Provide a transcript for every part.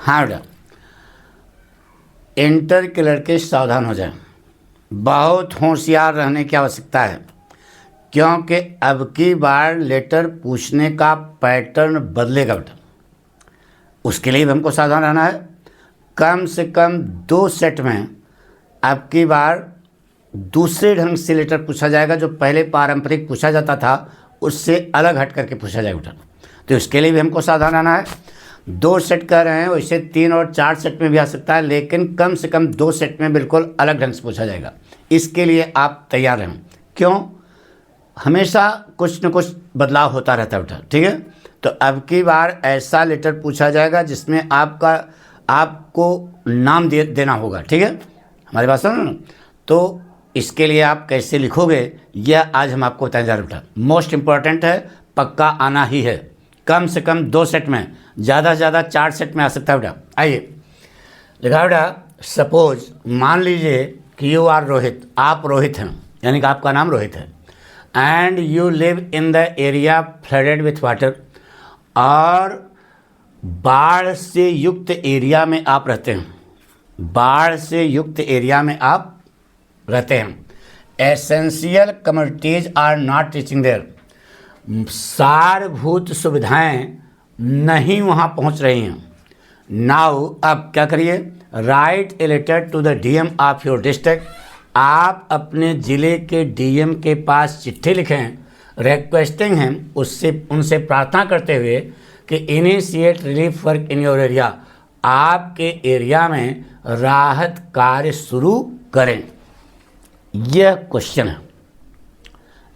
हाँ बेटा, इंटर के लड़के सावधान हो जाएं, बहुत होशियार रहने की आवश्यकता है, क्योंकि अब की बार लेटर पूछने का पैटर्न बदलेगा बेटा। उसके लिए भी हमको सावधान रहना है। कम से कम 2 सेट में अब की बार दूसरे ढंग से लेटर पूछा जाएगा, जो पहले पारंपरिक पूछा जाता था उससे अलग हट करके पूछा जाएगा बेटा। तो इसके लिए भी हमको सावधान रहना है। 2 सेट कह रहे हैं, वैसे 3 और 4 सेट में भी आ सकता है, लेकिन कम से कम 2 सेट में बिल्कुल अलग ढंग से पूछा जाएगा। इसके लिए आप तैयार रहें, क्यों, हमेशा कुछ न कुछ बदलाव होता रहता है बेटा, ठीक है। तो अब की बार ऐसा लेटर पूछा जाएगा जिसमें आपको नाम देना होगा, ठीक है, हमारी बात सुनो ना। तो इसके लिए आप कैसे लिखोगे यह आज हम आपको बताने जा रहे हैं बेटा। मोस्ट इम्पॉर्टेंट है, पक्का आना ही है। कम से कम 2 सेट में, ज़्यादा से ज़्यादा 4 सेट में आ सकता है बेटा। आइए लिखा बेटा, सपोज मान लीजिए कि यू आर रोहित, आप रोहित हैं, यानी कि आपका नाम रोहित है, and you live in the area flooded with water, और बाढ़ से युक्त एरिया में आप रहते हैं, बाढ़ से युक्त एरिया में आप रहते हैं। Essential commodities are not reaching there, सारभूत सुविधाएं नहीं वहाँ पहुँच रही हैं। नाउ अब क्या करिए, write a letter to the DM of your district, आप अपने ज़िले के डीएम के पास चिट्ठी लिखें, रिक्वेस्टिंग हैं, उनसे प्रार्थना करते हुए कि initiate relief work in your area, आपके एरिया में राहत कार्य शुरू करें। यह क्वेश्चन है,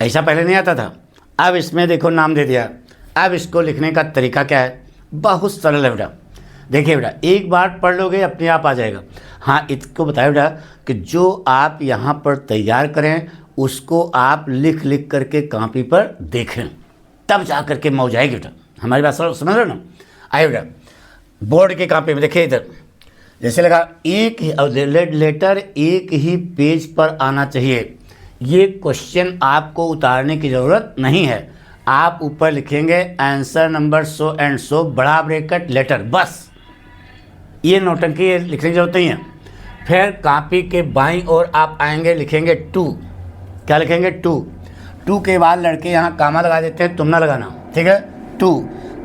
ऐसा पहले नहीं आता था, अब इसमें देखो नाम दे दिया। अब इसको लिखने का तरीका क्या है, बहुत सरल है बेटा। देखिए बेटा, एक बार पढ़ लोगे अपने आप आ जाएगा। हाँ, इसको बताया बेटा कि जो आप यहाँ पर तैयार करें उसको आप लिख करके कॉपी पर देखें, तब जा करके मौज आएगी बेटा। हमारी बात समझ रहे ना। आइए बेटा, बोर्ड के कॉपी में देखिए, इधर जैसे लगा एक ही लेटर एक ही पेज पर आना चाहिए। ये क्वेश्चन आपको उतारने की ज़रूरत नहीं है, आप ऊपर लिखेंगे answer number so and so, बड़ा ब्रैकेट लेटर, बस ये नौटंकी लिखने की जरूरत नहीं है। फिर कॉपी के बाईं ओर आप आएंगे, लिखेंगे 2, क्या लिखेंगे 2 के बाद लड़के यहाँ कामा लगा देते हैं, तुम ना लगाना, ठीक है। 2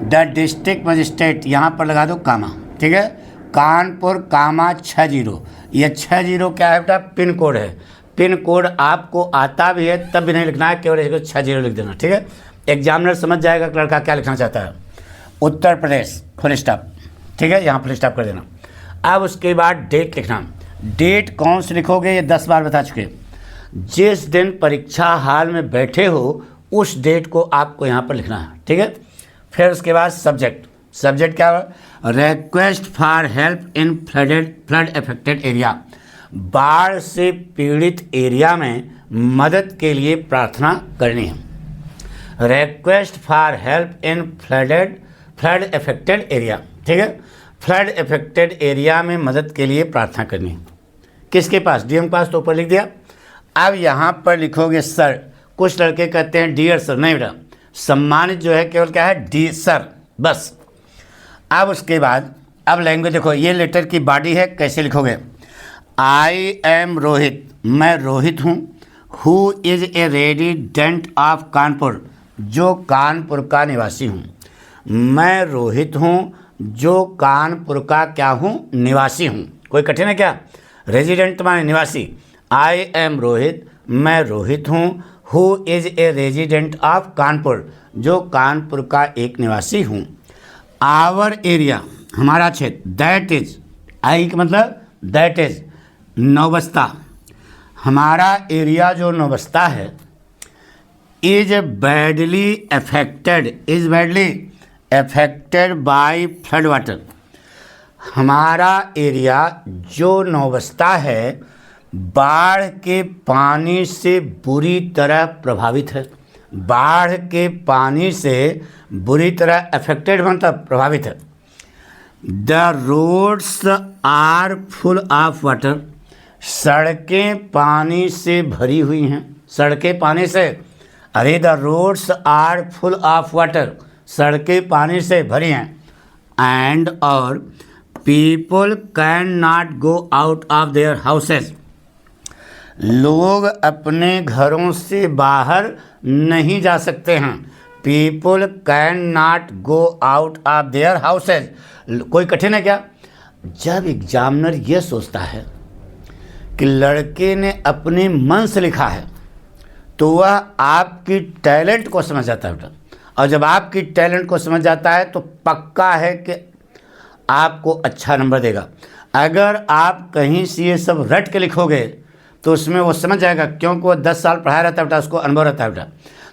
द डिस्ट्रिक्ट मजिस्ट्रेट, यहाँ पर लगा दो कामा, ठीक है। कानपुर कामा 60, ये 60 क्या है बेटा, पिन कोड है। पिन कोड आपको आता भी है तब भी नहीं लिखना है, केवल इसको 60 लिख देना, ठीक है। एग्जामिनर समझ जाएगा कि लड़का क्या लिखना चाहता है। उत्तर प्रदेश, फुल स्टॉप, ठीक है, यहाँ फुल स्टॉप कर देना। अब उसके बाद डेट लिखना। डेट कौन से लिखोगे ये 10 बार बता चुके। जिस दिन परीक्षा हाल में बैठे हो उस डेट को आपको यहाँ पर लिखना है, ठीक है। फिर उसके बाद सब्जेक्ट, सब्जेक्ट क्या है, request for help in flood affected area, बाढ़ से पीड़ित एरिया में मदद के लिए प्रार्थना करनी है। Request for help in flood affected area, ठीक है, फ्लड अफेक्टेड एरिया में मदद के लिए प्रार्थना करनी है। किसके पास, डीएम के पास, तो ऊपर लिख दिया। अब यहाँ पर लिखोगे सर, कुछ लड़के कहते हैं डियर सर, नहीं बेटा, सम्मानित जो है केवल क्या है, डी सर, बस। अब उसके बाद अब लैंग्वेज देखो, ये लेटर की बॉडी है, कैसे लिखोगे, आई एम रोहित, मैं रोहित हूँ, who is a resident of Kanpur, जो कानपुर का निवासी हूँ। मैं रोहित हूँ जो कानपुर का क्या हूँ, निवासी हूँ। कोई कठिन है क्या, रेजिडेंट माने निवासी। आई एम रोहित, मैं रोहित हूँ, who is a resident of Kanpur, जो कानपुर का एक निवासी हूँ। आवर एरिया, हमारा क्षेत्र, दैट इज, आई का मतलब दैट इज, नौबस्ता, हमारा एरिया जो नौबस्ता है, is badly affected, is badly affected by flood water, हमारा एरिया जो नौबस्ता है बाढ़ के पानी से बुरी तरह प्रभावित है। बाढ़ के पानी से बुरी तरह अफेक्टेड मतलब प्रभावित है। The roads are full of water, सड़कें पानी से भरी हुई हैं। सड़कें पानी से, अरे the roads are full of water, सड़कें पानी से भरी हैं। एंड और people can not go out of their houses, लोग अपने घरों से बाहर नहीं जा सकते हैं। People can not go out of their houses, कोई कठिन है क्या? जब एग्जामिनर ये सोचता है कि लड़के ने अपने मन से लिखा है तो वह आपकी टैलेंट को समझ जाता है बेटा, और जब आपकी टैलेंट को समझ जाता है तो पक्का है कि आपको अच्छा नंबर देगा। अगर आप कहीं से ये सब रट के लिखोगे तो उसमें वो समझ जाएगा, क्योंकि वो 10 साल पढ़ाया रहता है बेटा, उसको अनुभव रहता है बेटा,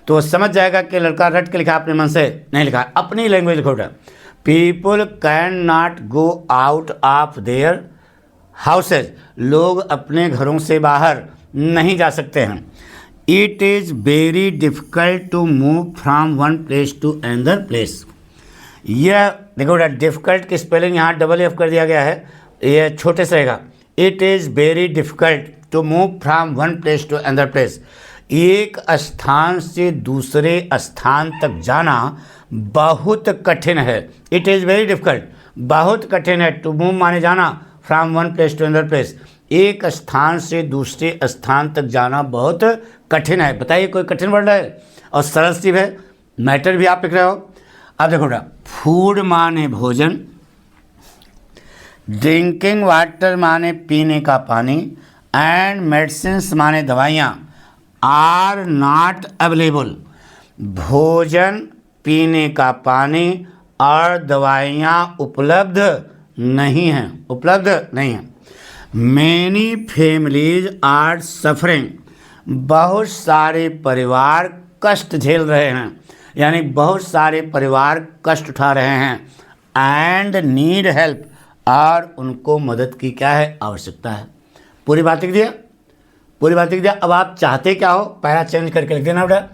तो वो समझ जाएगा कि लड़का रट के लिखा, अपने मन से नहीं लिखा, अपनी लैंग्वेज लिखो बेटा। People can not go out of their houses, लोग अपने घरों से बाहर नहीं जा सकते हैं। It is very difficult to move from one place to another place, यह देखो बेटा डिफ़िकल्ट की स्पेलिंग यहाँ डबल एफ कर दिया गया है, यह छोटे से रहेगा। It is very difficult to move from one place to another place, एक स्थान से दूसरे स्थान तक जाना बहुत कठिन है। इट इज़ वेरी डिफ़िकल्ट, बहुत कठिन है, टू मूव माने जाना, from one place to another place, एक स्थान से दूसरे स्थान तक जाना बहुत कठिन है। बताइए कोई कठिन वर्ड है? और सरल सी है, मैटर भी आप लिख रहे हो। अब देखो बेटा, फूड माने भोजन, ड्रिंकिंग वाटर माने पीने का पानी, एंड मेडिसिन्स माने दवाइयाँ, आर नॉट अवेलेबल, भोजन, पीने का पानी और दवाइयाँ उपलब्ध नहीं हैं, उपलब्ध नहीं हैं। मैनी फैमिलीज आर सफरिंग, बहुत सारे परिवार कष्ट झेल रहे हैं, यानी बहुत सारे परिवार कष्ट उठा रहे हैं। एंड नीड हेल्प, और उनको मदद की क्या है? आवश्यकता है। पूरी बात लिख दिया, पूरी बात लिख दिया। अब आप चाहते क्या हो, पैरा चेंज करके लिख देना बेटा।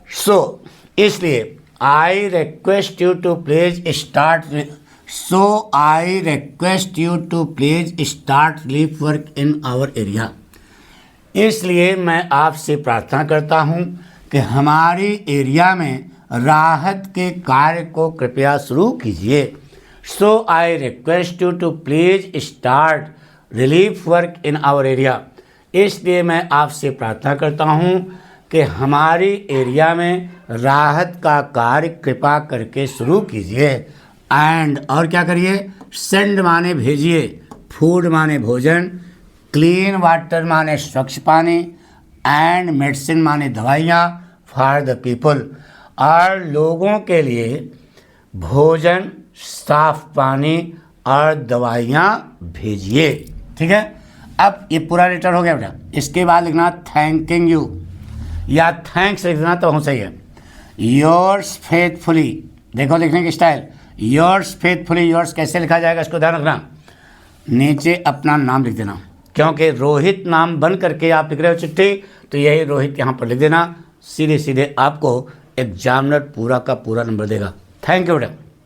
सो इसलिए I request you to please start, so I request you to please start relief work in our area, इसलिए मैं आपसे प्रार्थना करता हूँ कि हमारे एरिया में राहत के कार्य को कृपया शुरू कीजिए। So I request you to please start relief work in our area, इसलिए मैं आपसे प्रार्थना करता हूँ कि हमारी एरिया में राहत का कार्य कृपा करके शुरू कीजिए। एंड और क्या करिए? सेंड माने भेजिए, फूड माने भोजन, क्लीन वाटर माने स्वच्छ पानी, एंड मेडिसिन माने दवाइयाँ, फॉर द पीपल, और लोगों के लिए भोजन, साफ पानी और दवाइयाँ भेजिए। ठीक है, अब ये पूरा लेटर हो गया बेटा। इसके बाद लिखना थैंकिंग यू या थैंक्स लिख देना तो हम सही है। योर्स फेथफुली, देखो लिखने की स्टाइल, योर्स फेथफुली, योर्स कैसे लिखा जाएगा इसको ध्यान रखना, नीचे अपना नाम लिख देना, क्योंकि रोहित नाम बन करके आप लिख रहे हो चिट्ठी, तो यही रोहित यहाँ पर लिख देना। सीधे सीधे आपको एग्जामिनर पूरा का पूरा नंबर देगा। थैंक यू बेटा।